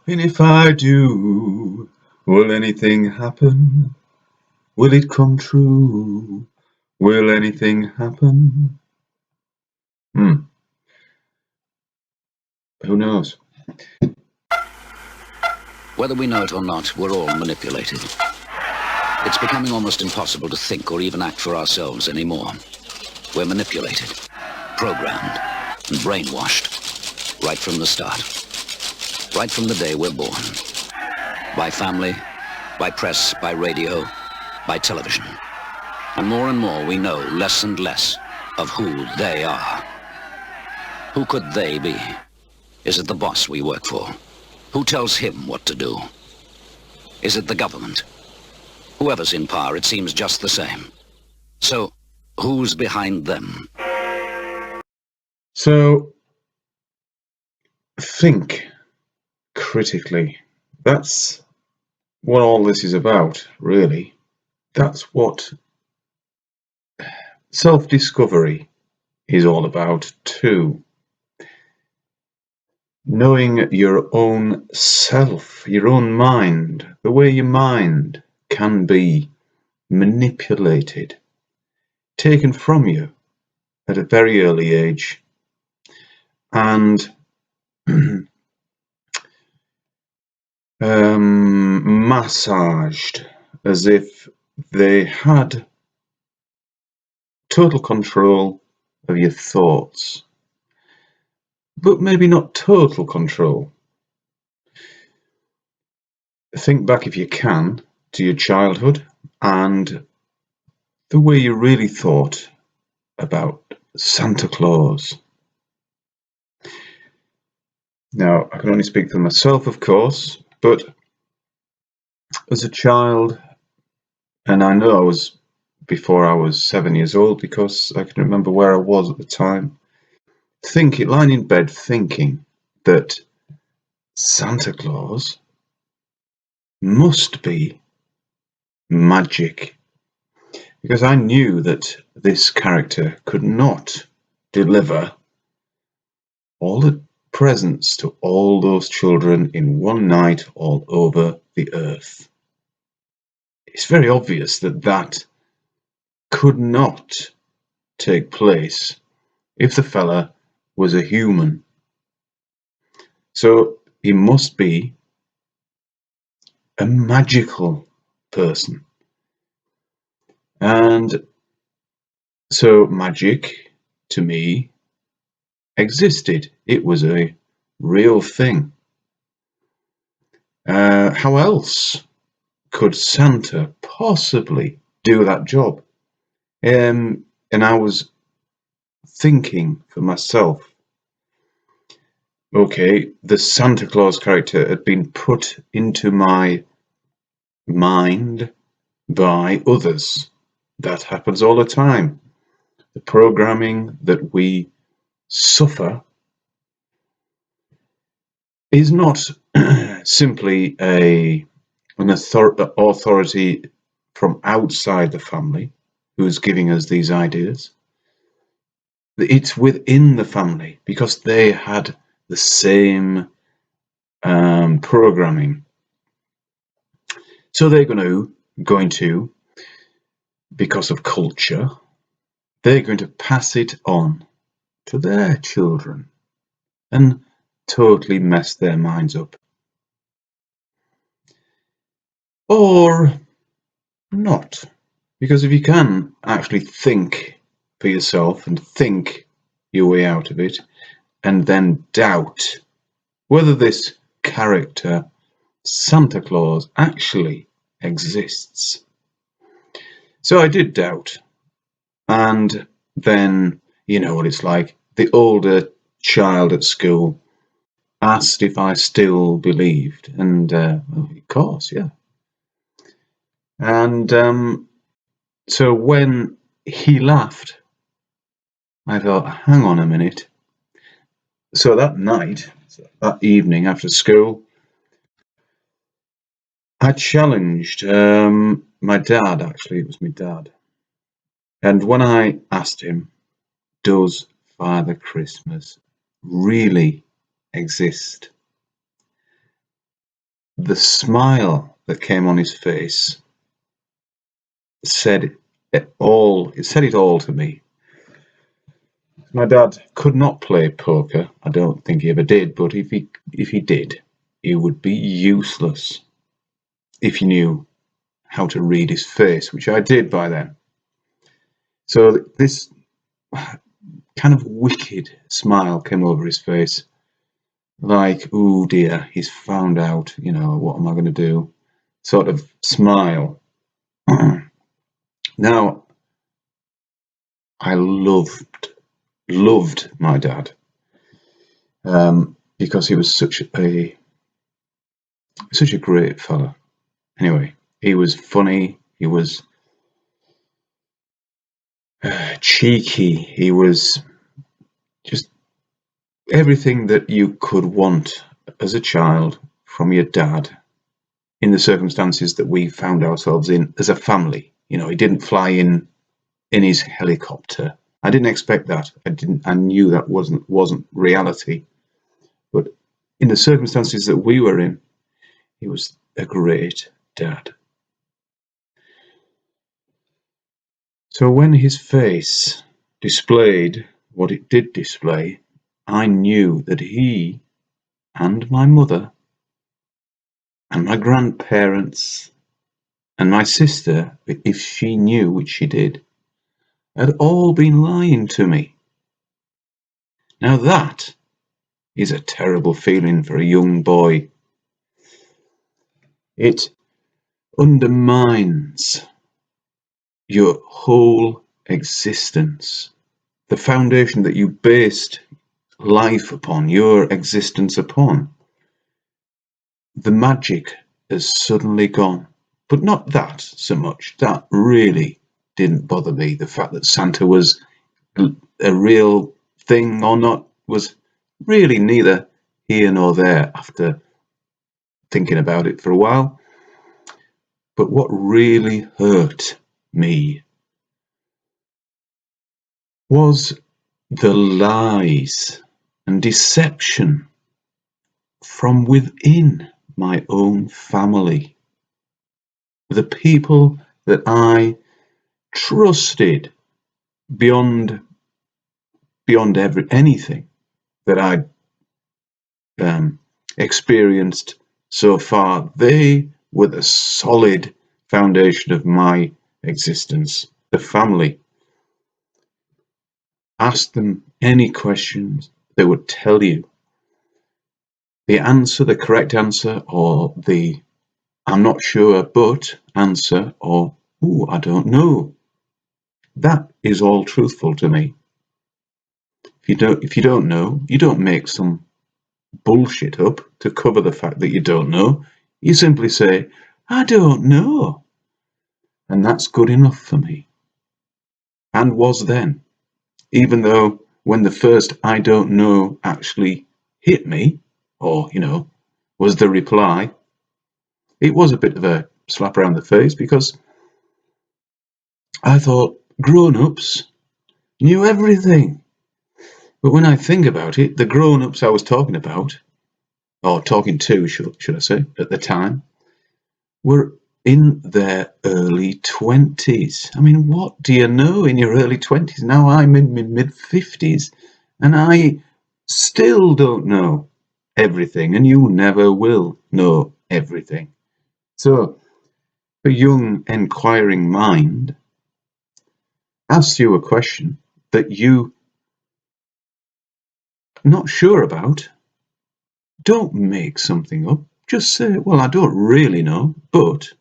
And if I do, will anything happen? Will it come true? Will anything happen? Hmm, who knows? Whether we know it or not, we're all manipulated. It's becoming almost impossible to think or even act for ourselves anymore. We're manipulated, programmed, and brainwashed right from the start. Right from the day we're born. By family, by press, by radio, by television. And more we know less and less of who they are. Who could they be? Is it the boss we work for? Who tells him what to do? Is it the government? Whoever's in power, it seems just the same. So, who's behind them? So, think critically. That's what all this is about, really. That's what self-discovery is all about, too. Knowing your own self, your own mind, the way your mind can be manipulated, taken from you at a very early age, and massaged as if they had total control of your thoughts, but maybe not total control. Think back, if you can, to your childhood and the way you really thought about Santa Claus. Now, I can only speak for myself, of course, but as a child, and I know I was before I was 7 years old because I can remember where I was at the time, lying in bed thinking that Santa Claus must be magic, because I knew that this character could not deliver all the presents to all those children in one night all over the earth. It's very obvious that that could not take place if the fella was a human. So he must be a magical person. And so magic, to me, existed. It was a real thing. How else could Santa possibly do that job? And I was thinking for myself, okay, the Santa Claus character had been put into my mind by others. That happens all the time. The programming that we suffer is not simply an authority from outside the family who's giving us these ideas. It's within the family because they had the same programming. So they're going to, because of culture, they're going to pass it on to their children and totally mess their minds up. Or not. Because if you can actually think for yourself and think your way out of it, and then doubt whether this character, Santa Claus, actually exists. So I did doubt. And then, you know what it's like. The older child at school asked if I still believed. And, of course, yeah. And so when he laughed, I thought, hang on a minute. So that night, that evening after school, I challenged my dad, actually, it was my dad. And when I asked him, does Father Christmas really exist? The smile that came on his face said it all. It said it all to me. My dad could not play poker. I don't think he ever did, but if he did, he would be useless if you knew how to read his face, which I did by then. So this kind of wicked smile came over his face, like, oh dear, he's found out, what am I going to do? Sort of smile. Now, I loved my dad, because he was such a great fella. Anyway, he was funny, he was cheeky, he was just everything that you could want as a child from your dad in the circumstances that we found ourselves in as a family. He didn't fly in his helicopter. I didn't expect that. I knew that wasn't reality. But in the circumstances that we were in, he was a great dad. So when his face displayed what it did display, I knew that he and my mother and my grandparents and my sister, if she knew, which she did, had all been lying to me. Now that is a terrible feeling for a young boy. It undermines your whole existence, the foundation that you based life upon, your existence upon. The magic has suddenly gone. But not that so much. That really didn't bother me. The fact that Santa was a real thing or not was really neither here nor there after thinking about it for a while. But what really hurt me was the lies and deception from within my own family. The people that I trusted beyond anything that I'd experienced so far, they were the solid foundation of my existence. The family. Ask them any questions, they would tell you the correct answer, or the I'm not sure but answer, or ooh, I don't know. That is all truthful to me. If you don't know, you don't make some bullshit up to cover the fact that you don't know. You simply say, I don't know. And that's good enough for me. And was then. Even though when the first I don't know actually hit me, or, was the reply, it was a bit of a slap around the face, because I thought grown-ups knew everything. But when I think about it, the grown-ups I was talking about, or talking to, should I say, at the time, were in their early 20s. I mean, what do you know in your early 20s? Now I'm in my mid-50s, and I still don't know everything, and you never will know everything. So, a young, inquiring mind asks you a question that you're not sure about. Don't make something up. Just say, well, I don't really know, but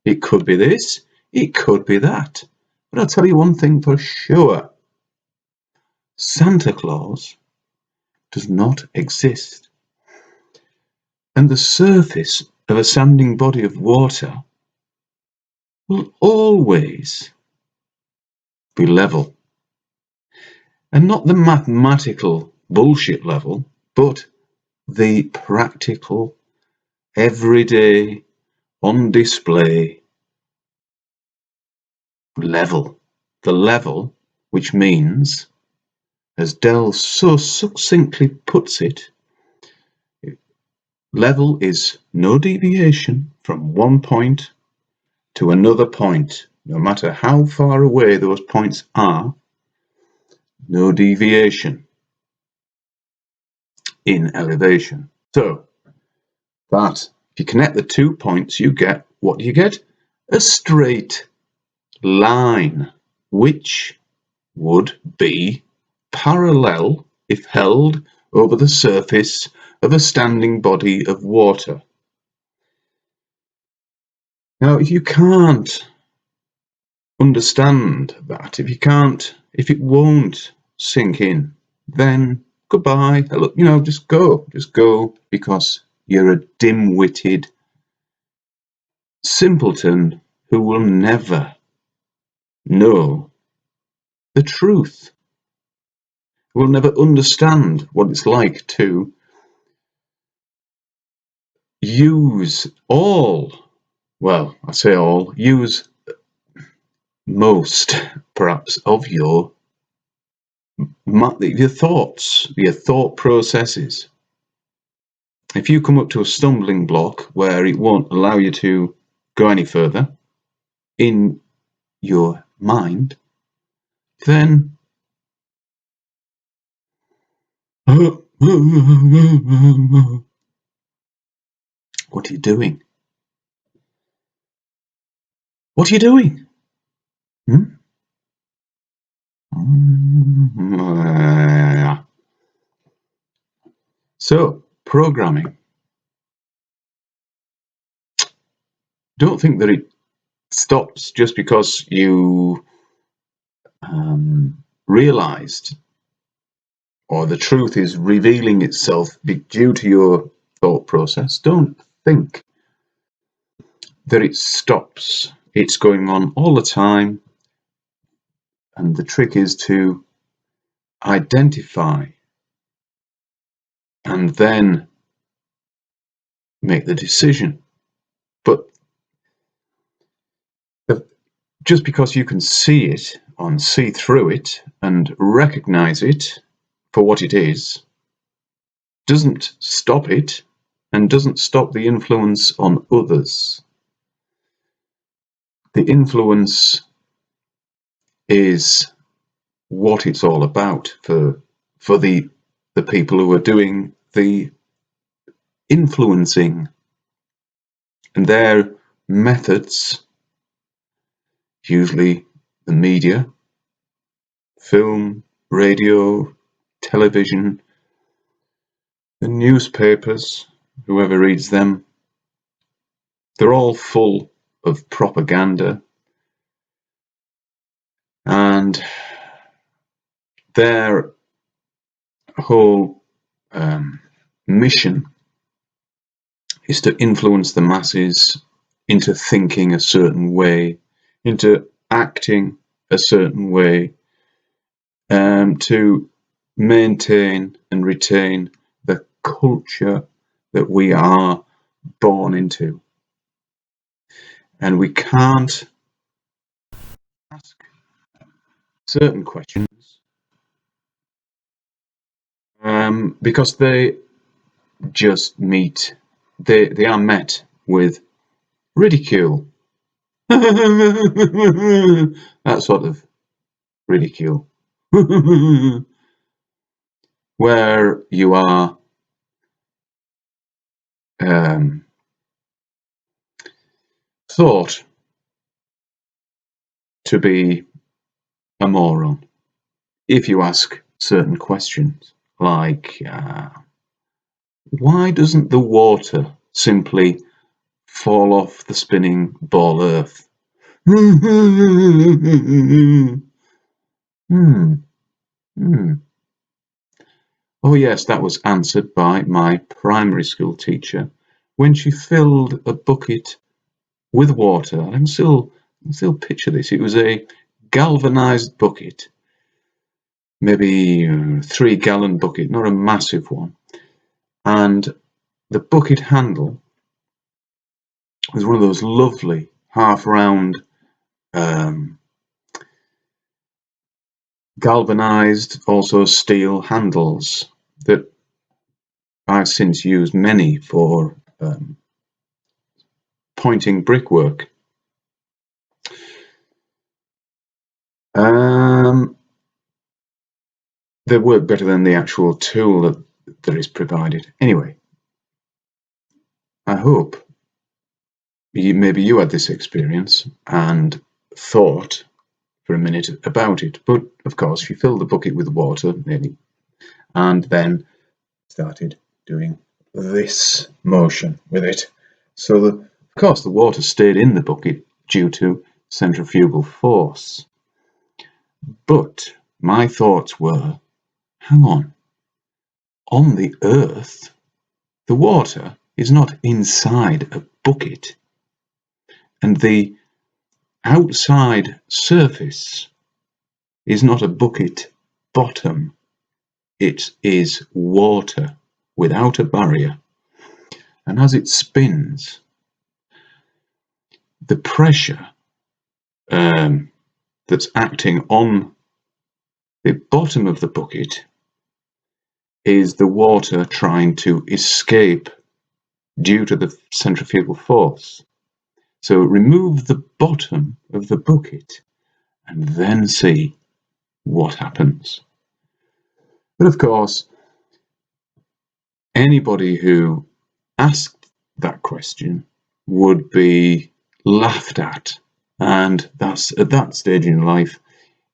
it could be this, it could be that. But I'll tell you one thing for sure. Santa Claus does not exist. And the surface of a standing body of water will always be level. And not the mathematical bullshit level, but the practical, everyday, on display level. The level, which means, as Dell so succinctly puts it, level is no deviation from one point to another point, no matter how far away those points are, no deviation in elevation. So that if you connect the 2 points, you get, what do you get? A straight line, which would be parallel if held over the surface of a standing body of water. Now, if you can't understand that, if it won't sink in, then goodbye. Hello, just go, because you're a dim-witted simpleton who will never know the truth, who will never understand what it's like to use use most, perhaps, of your thoughts, your thought processes. If you come up to a stumbling block where it won't allow you to go any further in your mind, then what are you doing? What are you doing? So, programming. Don't think that it stops just because you realized, or the truth is revealing itself due to your thought process. Don't think that it stops. It's going on all the time, and the trick is to identify and then make the decision. But just because you can see it and see through it and recognize it for what it is, doesn't stop it, and doesn't stop the influence on others. The influence is what it's all about for the people who are doing the influencing, and their methods, usually the media, film, radio, television, the newspapers, whoever reads them, they're all full of propaganda, and their whole mission is to influence the masses into thinking a certain way, into acting a certain way, to maintain and retain the culture that we are born into. And we can't ask certain questions because they are met with ridicule. That sort of ridicule. Where you are thought to be a moron if you ask certain questions, like why doesn't the water simply fall off the spinning ball earth? Oh yes, that was answered by my primary school teacher when she filled a bucket with water. I can still picture this. It was a galvanized bucket, maybe a 3-gallon bucket, not a massive one. And the bucket handle was one of those lovely half-round galvanized, also steel handles that I've since used many for pointing brickwork. They work better than the actual tool that is provided. Anyway, I hope maybe you had this experience and thought for a minute about it. But of course, you filled the bucket with water, maybe, and then started doing this motion with it. So, of course, the water stayed in the bucket due to centrifugal force. But my thoughts were, hang on the Earth, the water is not inside a bucket, and the outside surface is not a bucket bottom. It is water without a barrier. And as it spins, the pressure that's acting on the bottom of the bucket is the water trying to escape due to the centrifugal force. So remove the bottom of the bucket and then see what happens. But of course, anybody who asked that question would be laughed at, and that's at that stage in life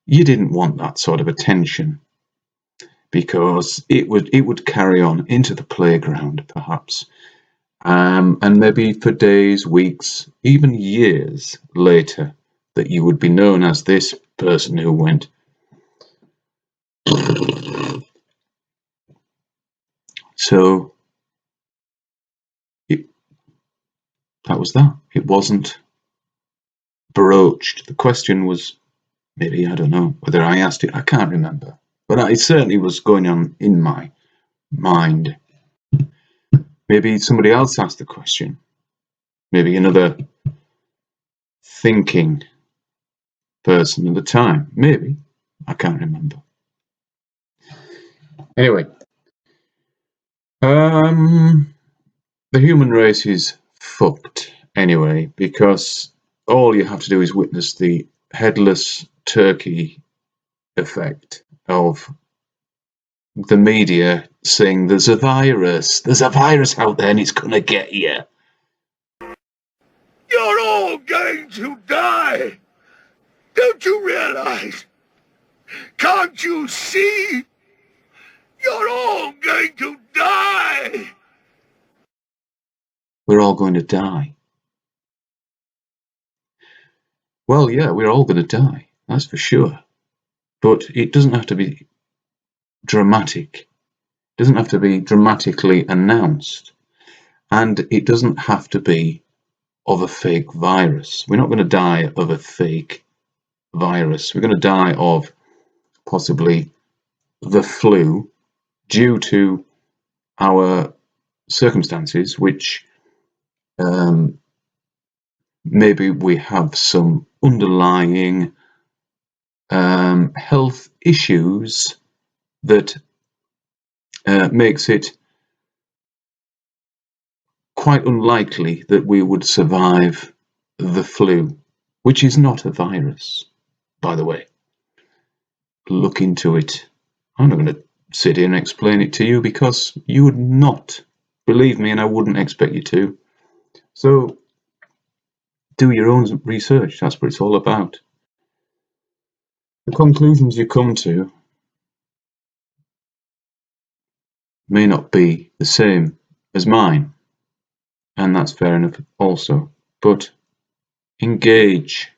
you didn't want that sort of attention, because it would carry on into the playground perhaps, and maybe for days, weeks, even years later, that you would be known as this person who went. So that was that. It wasn't broached. The question was, maybe, I don't know whether I asked it, I can't remember, but it certainly was going on in my mind. Maybe somebody else asked the question, maybe another thinking person at the time, maybe, I can't remember. Anyway, the human race is fucked anyway, because all you have to do is witness the headless turkey effect of the media saying there's a virus out there and it's gonna get you. You're all going to die! Don't you realize? Can't you see? You're all going to die! We're all going to die. Well, yeah, we're all going to die, that's for sure. But it doesn't have to be dramatic. It doesn't have to be dramatically announced. And it doesn't have to be of a fake virus. We're not going to die of a fake virus. We're going to die of possibly the flu due to our circumstances, which maybe we have some underlying health issues that makes it quite unlikely that we would survive the flu, which is not a virus, by the way. Look into it. I'm not going to sit here and explain it to you, because you would not believe me, and I wouldn't expect you to. So do your own research. That's what it's all about. The conclusions you come to may not be the same as mine, and that's fair enough also. But engage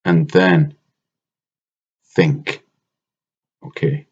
and then think. Okay.